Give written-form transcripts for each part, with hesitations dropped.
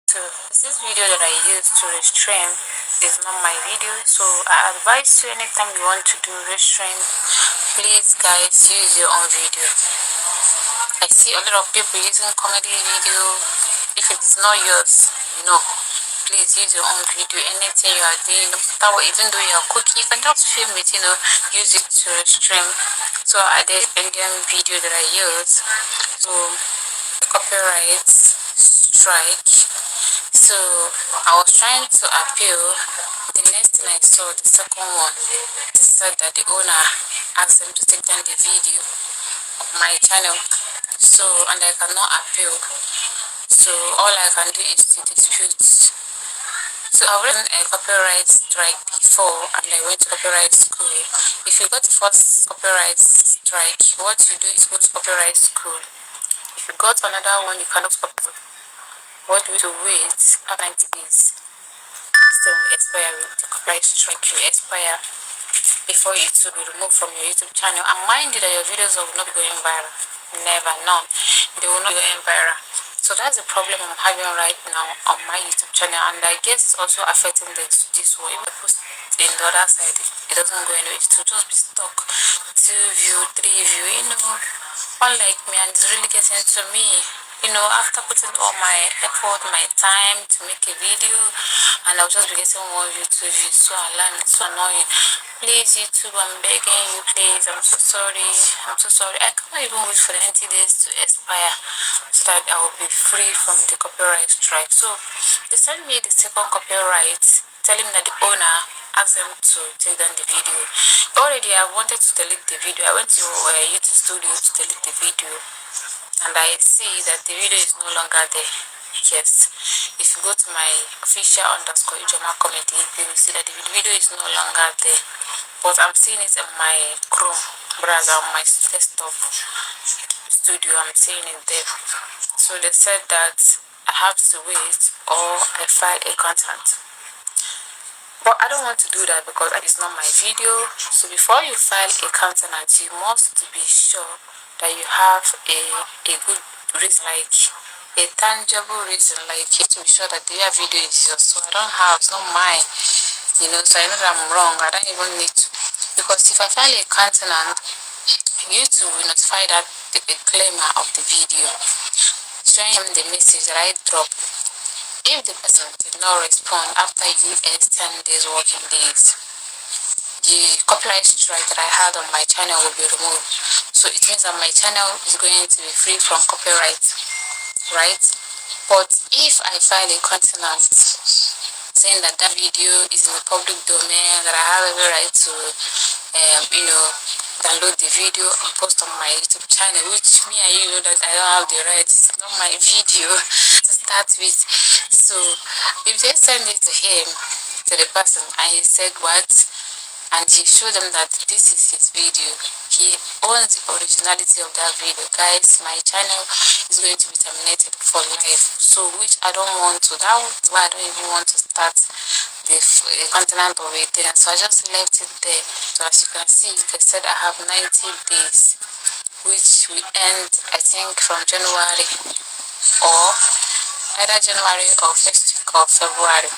So this video that I use to Restream is not my video, so I advise you anytime you want to do Restream, please guys use your own video. I see a lot of people using comedy video. If it is not yours, no, please use your own video. Anything you are doing, no matter what, even though you are cooking, you can just film it, use it to Restream. So I did Indian video that I use, so copyright strike. So I was trying to appeal. The next thing I saw, the second one, they said that the owner asked them to take down the video of my channel. So, and I cannot appeal. So all I can do is to dispute. So I've written a copyright strike before, and I went to copyright school. If you got the first copyright strike, what you do is go to copyright school. If you got another one, you cannot copy. What we do wait after 90 days. Still will expire. The copyright strike will expire before it will be removed from your YouTube channel. And mind you that your videos will not be going viral. Never, none. They will not be going viral. So that's the problem I'm having right now on my YouTube channel, and I guess it's also affecting this one. If I post in the other side, it doesn't go anywhere. It will just be stuck. 2 view, 3 view, unlike me, and it's really getting to me. After putting all my effort, my time to make a video, and I'll just be getting 1 view, 2 views. So alarming, so annoying. Please, YouTube, I'm begging you, please. I'm so sorry. I can't even wait for the 90 days to expire so that I will be free from the copyright strike. So they sent me the second copyright, telling that the owner asked them to take down the video. Already, I wanted to delete the video. I went to YouTube Studio to delete the video, and I see that the video is no longer there. Yes, if you go to my official _Ijoma comedy, you will see that the video is no longer there, but I'm seeing it in my Chrome browser on my desktop studio. I'm seeing it there. So they said that I have to wait or I file a content. But I don't want to do that because it's not my video. So before you file a countenance, you must be sure that you have a good reason, like a tangible reason, like you have to be sure that the video is yours. So I don't have, it's not mine, so I know that I'm wrong. I don't even need to, because if I file a countenance, YouTube will notify that the claimer of the video, showing him the message that I dropped. If the person did not respond after US 10 days working days, the copyright strike that I had on my channel will be removed. So it means that my channel is going to be free from copyright, right? But if I file a countenance saying that video is in the public domain, that I have every right to, download the video and post on my YouTube channel, which me and you know that I don't have the right. It's not my video to start with. So if they send it to him, to the person, and he said what, and he showed them that this is his video, he owns the originality of that video, guys, my channel is going to be terminated for life. So which I don't want to. That's why I don't even want to start the content of it. So I just left it there. So as you can see, they said I have 90 days, which will end, I think, from January, or either January or first week of February.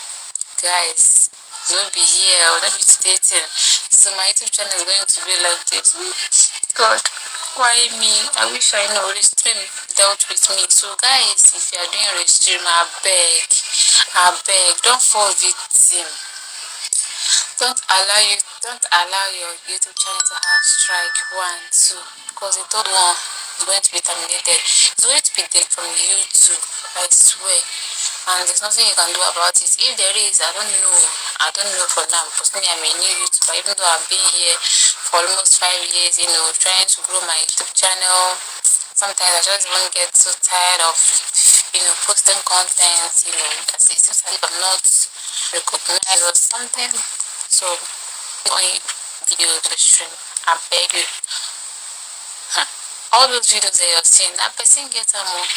Guys, don't be here or don't be stating. So my YouTube channel is going to be like this. God, why me? I wish I know Restream dealt with me. So guys, if you are doing Restream, I beg, don't fall victim. Don't allow your YouTube channel to have strike 1, 2, because the third one is going to be terminated. It's going to be dead from YouTube, I swear. And there's nothing you can do about it. If there is, I don't know for now, because me, I'm a new YouTuber. Even though I've been here for almost 5 years, trying to grow my YouTube channel, sometimes I just even get so tired of posting content, it seems like I'm not recognized or something. So on video to stream, I beg you, all those videos that you're seeing, that person gets a more.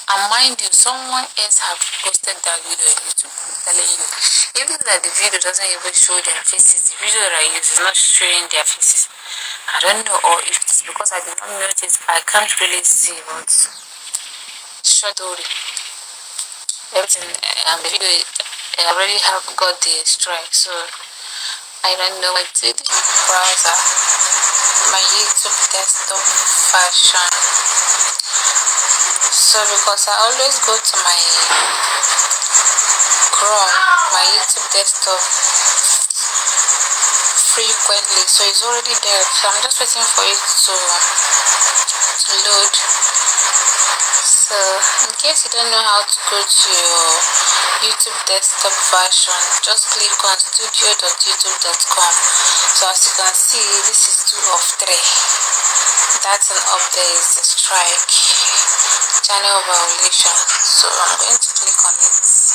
And mind you, someone else have posted that video on YouTube. I'm telling you, even that the video doesn't even show their faces, the video that I use is not showing their faces. I don't know, or if it's because I did not notice, I can't really see, but short story. everything, the video I already have got the strike, so I don't know what to do. Browser, my YouTube desktop version. So because I always go to my Chrome, my YouTube desktop frequently, so it's already there. So I'm just waiting for it to load. So in case you don't know how to go to your YouTube desktop version, just click on studio.youtube.com. So as you can see, this is 2 of 3. That's an update, is the strike, channel violation. So I'm going to click on it. This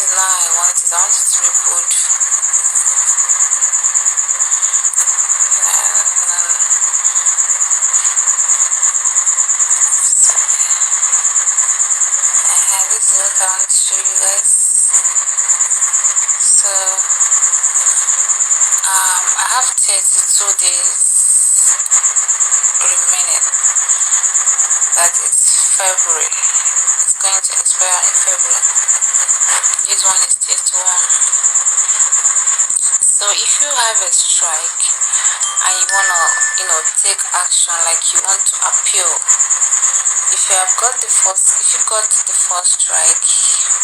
is now I want it to be good. This is what I want to show you guys. So I have 32 days remaining. That is February. It's going to expire in February. This one is 31. So if you have a strike and you wanna, take action, like you want to appeal, if you got the first strike,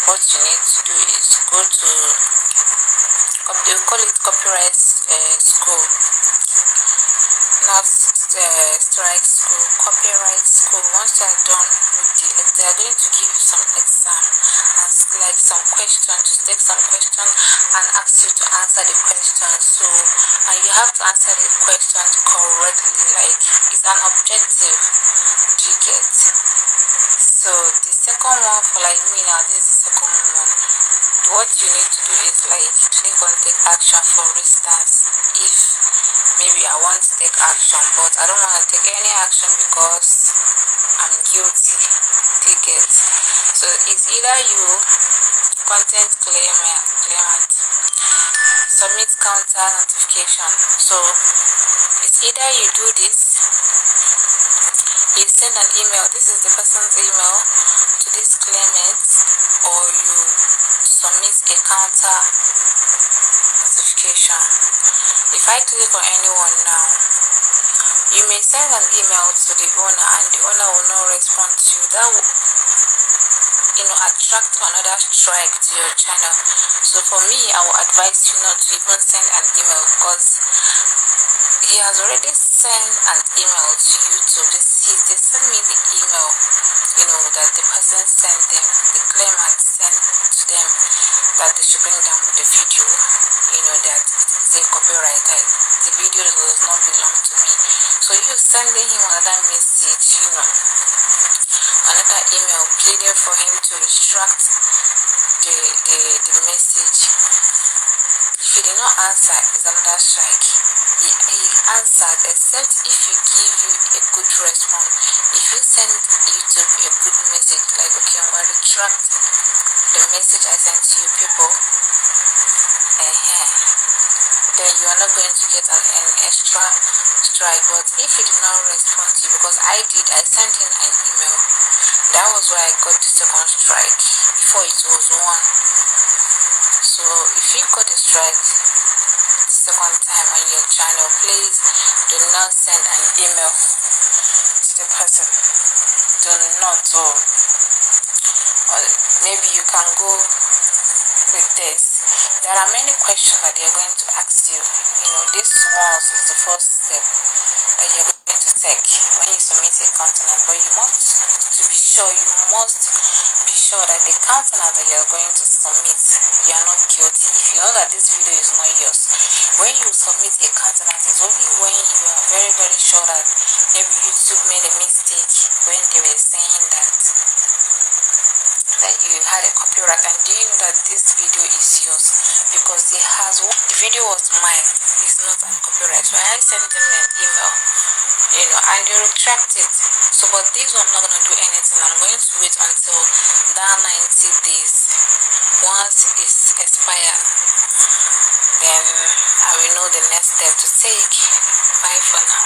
what you need to do is go to, they call it copyright school, not strike school, copyright school. Once you are done with they are going to give you some exam, like some questions, to take some questions and ask you to answer the question. So and you have to answer the questions correctly, like it's an objective. Do you get? So the second one, for like me now, this is the second one. What you need to do is like click on take action. For instance, if maybe I want to take action but I don't want to take any action because I'm guilty. Do you get? So it's either you content claimant submit counter notification. So it's either you do this, you send an email, this is the person's email, to this claimant, or you submit a counter notification. If I click on anyone now, you may send an email to the owner and the owner will not respond to you. That will attract another strike to your channel. So for me, I will advise you not to even send an email, because he has already sent an email to YouTube. They sent me the email, that the person sent them, the claimant sent to them, that they should bring down the video, that they copyrighted. The video does not belong to me. So you sending him another message, another email pleading for him to retract the message. If he did not answer, it's another strike. He answered, except if you give you a good response. If you send YouTube a good message, like, okay, I'm going to retract the message I sent to you people, then you are not going to get an extra strike. But if he did not respond to you, because I sent him an email, that was where I got the second strike. Before it was 1. So if you got a strike second time on your channel, please do not send an email to the person. Do not. Or maybe you can go with this. There are many questions that they are going to ask you. This one is the first step that you're going to take when you submit a countenance. But you must be sure that the countenance that you're going to submit, you are not guilty. If you know that this video is not yours, when you submit a countenance, it's only when you are very, very sure that maybe YouTube made a mistake when they were saying that you had a copyright. And do you know that this video is yours? Because the video was mine, it's not a copyright. So I sent them an email, and they retract it. So but this one, I'm not going to do anything. I'm going to wait until that 90 days. Once it's expired, then I will know the next step to take. Bye for now.